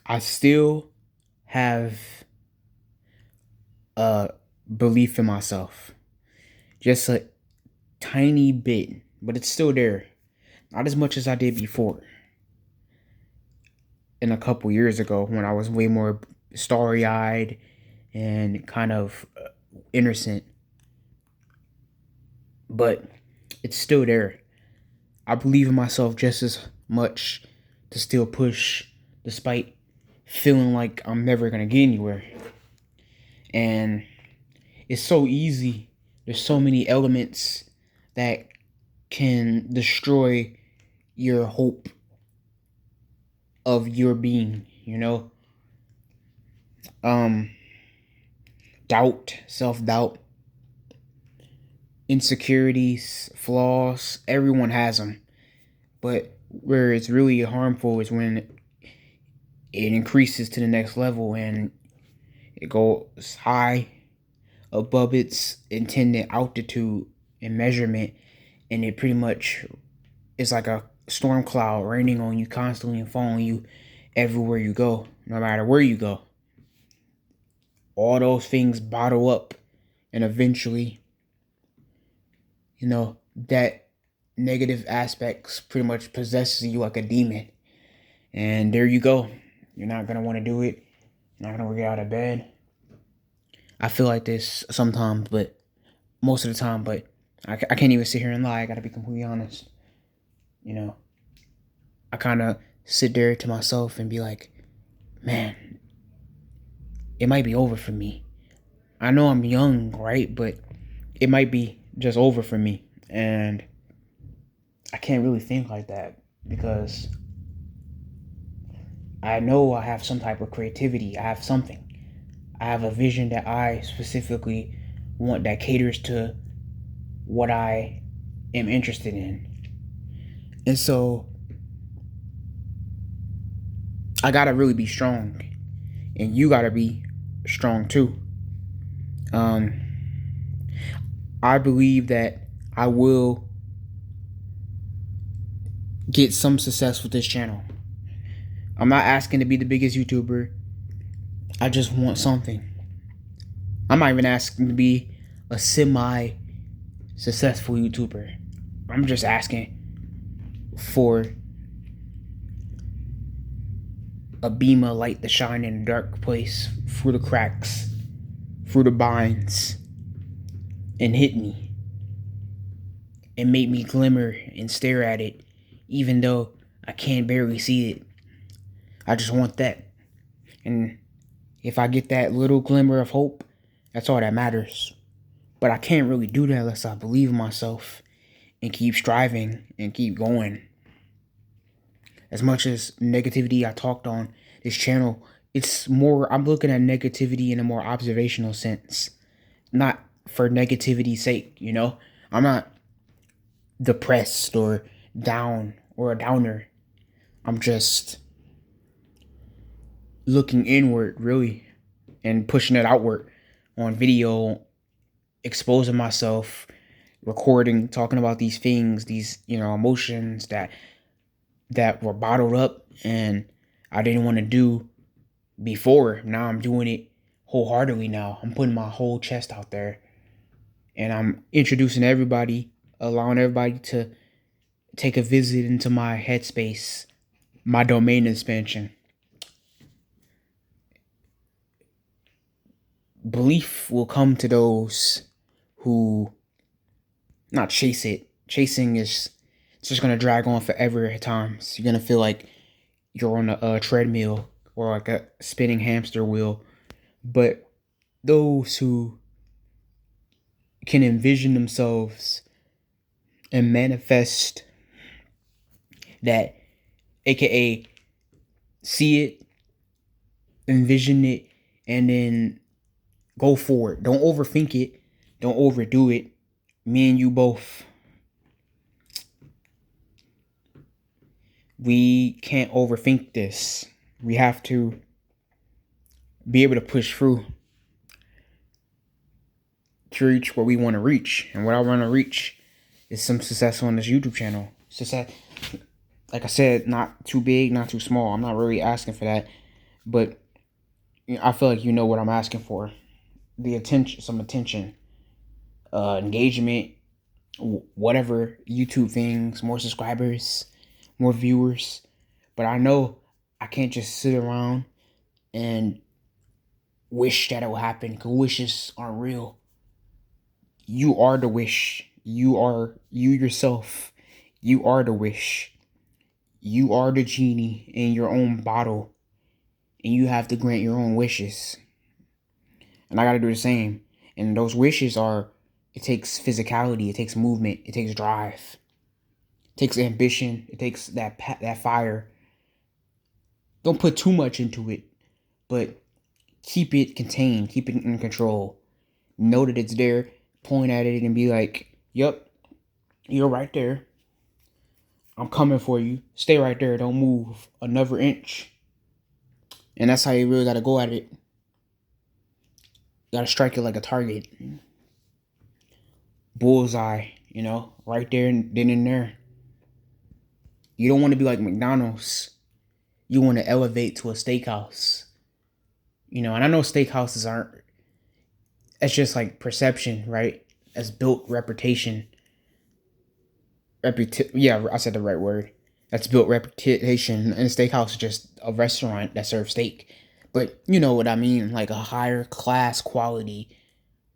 I still have a belief in myself, just a tiny bit, but it's still there. Not as much as I did before. In a couple years ago, when I was way more starry eyed and kind of innocent, but it's still there. I believe in myself just as much to still push despite feeling like I'm never gonna get anywhere. And it's so easy. There's so many elements that can destroy your hope of your being, Um doubt, self-doubt, insecurities, flaws, everyone has them. But where it's really harmful is when it increases to the next level and it goes high above its intended altitude and measurement, and it pretty much is like a storm cloud raining on you constantly and following you everywhere you go, no matter where you go. All those things bottle up, and eventually, that negative aspects pretty much possesses you like a demon. And there you go. You're not gonna want to do it. You're not gonna get out of bed. I feel like this sometimes, but most of the time, but I can't even sit here and lie. I gotta be completely honest. You know, I kind of sit there to myself and be like, man, it might be over for me. I know I'm young, right? But it might be just over for me. And I can't really think like that because I know I have some type of creativity. I have something. I have a vision that I specifically want that caters to what I am interested in. And so I gotta really be strong. And you gotta be strong too. Um, I believe that I will get some success with this channel. I'm not asking to be the biggest YouTuber. I just want something. I'm not even asking to be a semi successful YouTuber. I'm just asking for a beam of light to shine in a dark place through the cracks, through the binds, and hit me and make me glimmer and stare at it, even though I can barely see it. I just want that. And if I get that little glimmer of hope, that's all that matters. But I can't really do that unless I believe in myself and keep striving and keep going. As much as negativity I talked on this channel, it's more, I'm looking at negativity in a more observational sense, not for negativity's sake, I'm not depressed or down or a downer. I'm just looking inward, really, and pushing it outward on video, exposing myself, recording, talking about these things, these, emotions that were bottled up and I didn't want to do before. Now I'm doing it wholeheartedly now. I'm putting my whole chest out there and I'm introducing everybody, allowing everybody to take a visit into my headspace, my domain expansion. Belief will come to those who not chase it. Chasing is, it's just gonna drag on forever at times. You're gonna feel like you're on a treadmill or like a spinning hamster wheel. But those who can envision themselves and manifest that, aka see it, envision it, and then go for it. Don't overthink it. Don't overdo it. Me and you both. We can't overthink this. We have to be able to push through to reach what we want to reach. And what I want to reach is some success on this YouTube channel. Success, like I said, not too big, not too small. I'm not really asking for that. but I feel like you know what I'm asking for. The attention, some attention, engagement, whatever, YouTube things, more subscribers, more viewers. But I know I can't just sit around and wish that it will happen, because wishes aren't real. You are the wish. You are you yourself. You are the wish. You are the genie in your own bottle, and you have to grant your own wishes. And I got to do the same. And those wishes are, it takes physicality, it takes movement, it takes drive, it takes ambition, it takes that fire. Don't put too much into it, but keep it contained, keep it in control. Know that it's there, point at it and be like, "Yep, you're right there. I'm coming for you. Stay right there. Don't move another inch." And that's how you really got to go at it. You got to strike it like a target. Bullseye, right there and then and there. You don't want to be like McDonald's. You want to elevate to a steakhouse. And I know steakhouses aren't, it's just like perception, right? That's built reputation. Yeah, I said the right word. That's built reputation. And a steakhouse is just a restaurant that serves steak. But you know what I mean? Like a higher class quality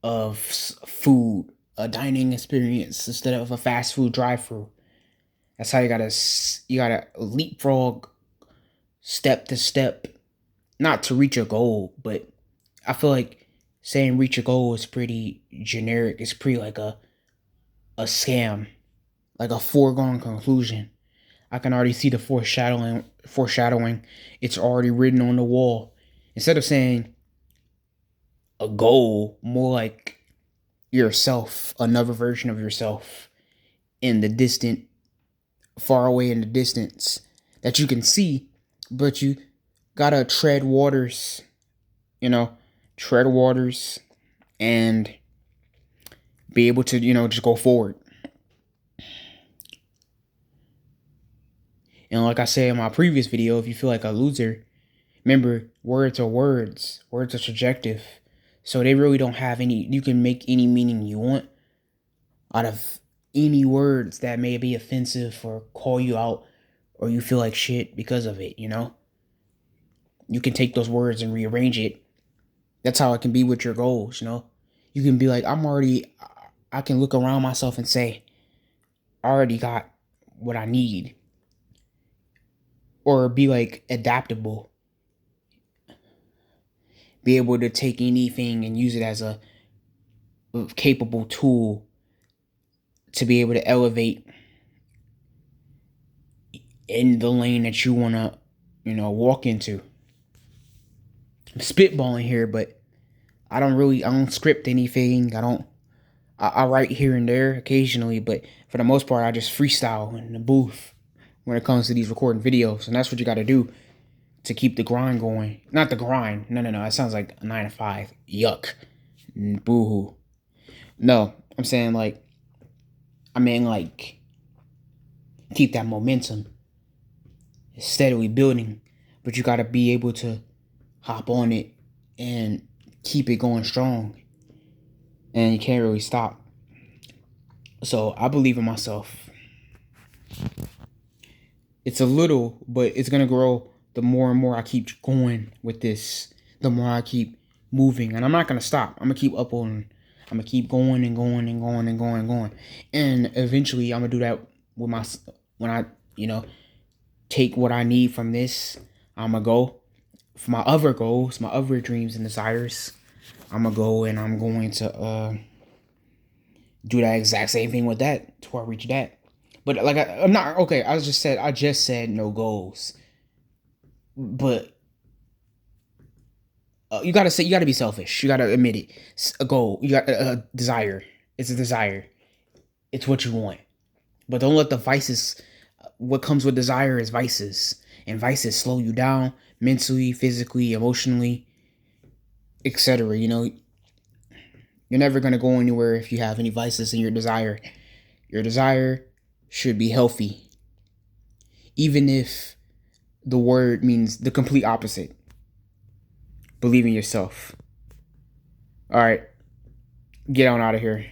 of food, a dining experience instead of a fast food drive-through. That's how you gotta leapfrog step to step, not to reach a goal, but I feel like saying reach a goal is pretty generic. It's pretty like a scam, like a foregone conclusion. I can already see the foreshadowing. It's already written on the wall. Instead of saying a goal, more like yourself, another version of yourself in the distant, far away in the distance that you can see, but you gotta tread waters, tread waters and be able to, just go forward. And like I said in my previous video, if you feel like a loser, remember, words are words. Words are subjective. So they really don't have any, you can make any meaning you want out of any words that may be offensive or call you out or you feel like shit because of it, You can take those words and rearrange it. That's how it can be with your goals, You can be like, I can look around myself and say, I already got what I need. Or be like adaptable. Be able to take anything and use it as a capable tool to be able to elevate in the lane that you want to, walk into. I'm spitballing here, but I don't script anything. I write here and there occasionally, but for the most part, I just freestyle in the booth when it comes to these recording videos. And that's what you got to do to keep the grind going. Not the grind. No. That sounds like a 9 to 5. Yuck. Boo-hoo. No, I'm saying like keep that momentum. It's steadily building, but you got to be able to hop on it and keep it going strong. And you can't really stop. So I believe in myself. It's a little, but it's going to grow the more and more I keep going with this. The more I keep moving. And I'm not going to stop. I'm going to keep uploading. I'm going to keep going and going and going and going and going. And eventually I'm going to do that with when I, take what I need from this. I'm going to go for my other goals, my other dreams and desires. I'm going to go and I'm going to do that exact same thing with that till I reach that. But like I'm not okay. I just said no goals. But you gotta be selfish. You gotta admit it. A goal. You got a desire. It's a desire. It's what you want. But don't let the vices. What comes with desire is vices, and vices slow you down mentally, physically, emotionally, etc. You're never gonna go anywhere if you have any vices in your desire. Your desire should be healthy, even if the word means the complete opposite. Believe in yourself. All right, get on out of here.